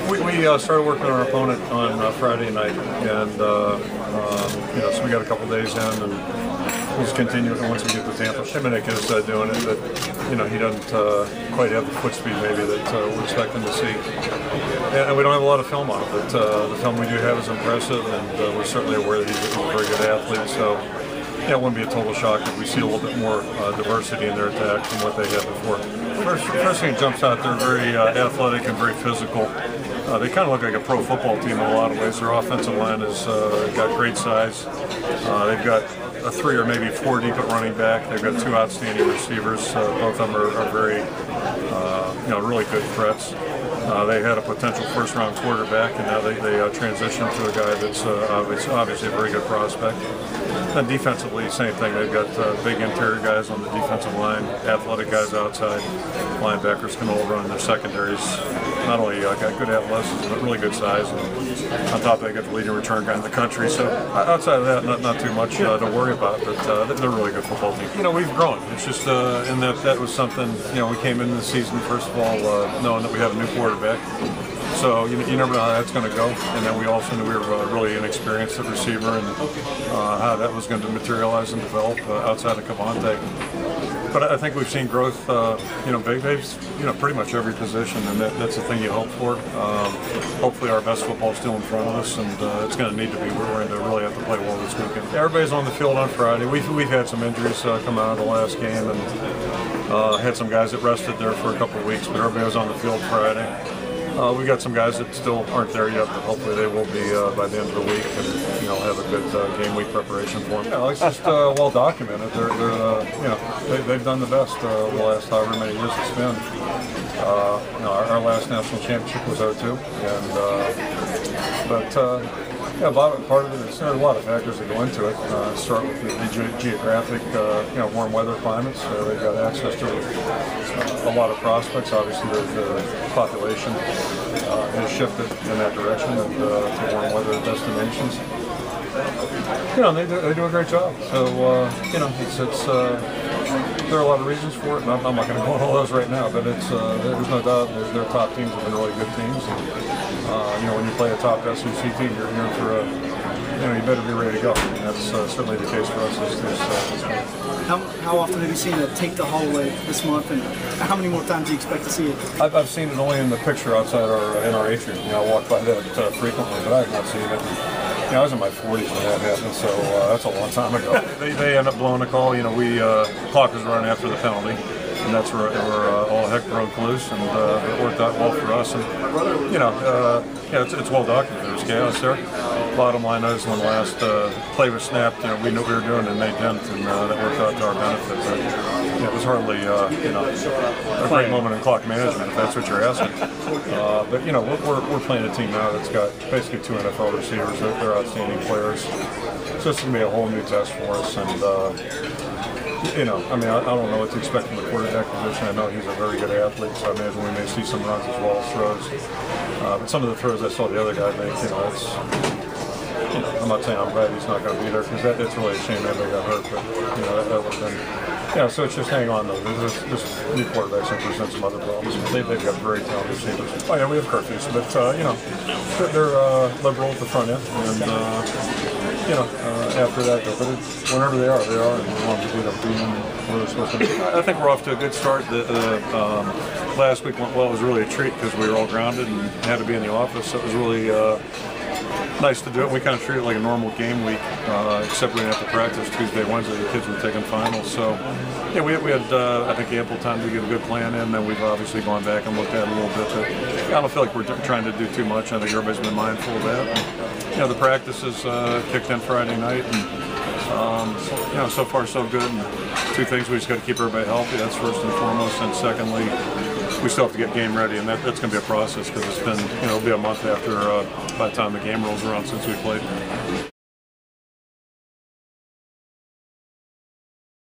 We started working on our opponent on Friday night, and so we got a couple days in, and we'll just continue it once we get to Tampa. Shimonek is doing it, but he doesn't quite have the foot speed maybe that we're expecting to see, and we don't have a lot of film on it. But the film we do have is impressive, and we're certainly aware that he's a very good athlete. So it wouldn't be a total shock if we see a little bit more diversity in their attack than what they had before. First thing that jumps out, they're very athletic and very physical. They kind of look like a pro football team in a lot of ways. Their offensive line has got great size. They've got a 3 or maybe 4 deep at running back. They've got 2 outstanding receivers. Both of them are very, really good threats. They had a potential first-round quarterback, and now they transitioned to a guy that's obviously a very good prospect. And defensively, same thing. They've got big interior guys on the defensive line, athletic guys outside. Linebackers can all run. Their secondaries not only got good athleticism, but really good size. And on top of that, they got the leading return guy in the country. So outside of that, not too much to worry about. But they're a really good football team. We've grown. It's just and that was something. We came into the season first of all knowing that we have a new quarterback. So you never know how that's going to go. And then we also knew we were really inexperienced at receiver, and how that was going to materialize and develop outside of Cavante. But I think we've seen growth, big, pretty much every position, and that's the thing you hope for. Hopefully our best football is still in front of us, and it's going to need to be. We're going to really have to play well this weekend. Everybody's on the field on Friday. We've had some injuries come out of the last game, and had some guys that rested there for a couple of weeks, but everybody was on the field Friday. We've got some guys that still aren't there yet, but hopefully they will be by the end of the week, and have a good game week preparation for them. It's just well documented. They've done the best the last however many years it's been. Our last national championship was 2002, part of it is there's a lot of factors that go into it. Start with the geographic, warm weather climates. They've got access to a lot of prospects. Obviously, the population has shifted in that direction and to warm weather destinations. They do a great job. So there are a lot of reasons for it. And I'm not going to go into all those right now, but there's no doubt their top teams have been really good teams. And, when you play a top SEC team, you're in for you better be ready to go. And that's certainly the case for us this game. How often have you seen it take the hallway this month, and how many more times do you expect to see it? I've seen it only in the picture outside in our atrium. I walk by that frequently, but I have not seen it. I was in my 40s when that happened, so that's a long time ago. They end up blowing a call. Clock was running after the penalty, and that's where all heck broke loose, and it worked out well for us. And it's well documented. There's chaos there. Bottom line is, when the last play was snapped, we knew what we were doing, and they didn't, and that worked out to our benefit. But it was hardly a great moment in clock management, if that's what you're asking. But we're playing a team now that's got basically 2 NFL receivers. They're outstanding players. So it's going to be a whole new test for us, and I don't know what to expect from the quarterback position. I know he's a very good athlete, so I imagine we may see some runs as well as throws. But some of the throws I saw the other guy make, I'm not saying I'm glad he's not going to be there, because that's really a shame everybody got hurt, but that would have been. So it's just hang on though. This new quarterback's going to present some other problems. They've got very talented receivers. Oh yeah, we have curfews, but they're liberal at the front end, and after that, but whenever they are, and we want to do them where they're supposed to be. I think we're off to a good start. Last week went well. It was really a treat because we were all grounded and had to be in the office, so it was really nice to do it. We kind of treat it like a normal game week, except we didn't have to practice Tuesday, Wednesday. The kids were taking finals, so we had I think ample time to get a good plan in. And then we've obviously gone back and looked at it a little bit. But I don't feel like we're trying to do too much. I think everybody's been mindful of that. And, the practices kicked in Friday night, and so far so good. And 2 things: we just got to keep everybody healthy. That's first and foremost, and secondly, we still have to get game ready, and that's going to be a process because it's been, it'll be a month after by the time the game rolls around since we played.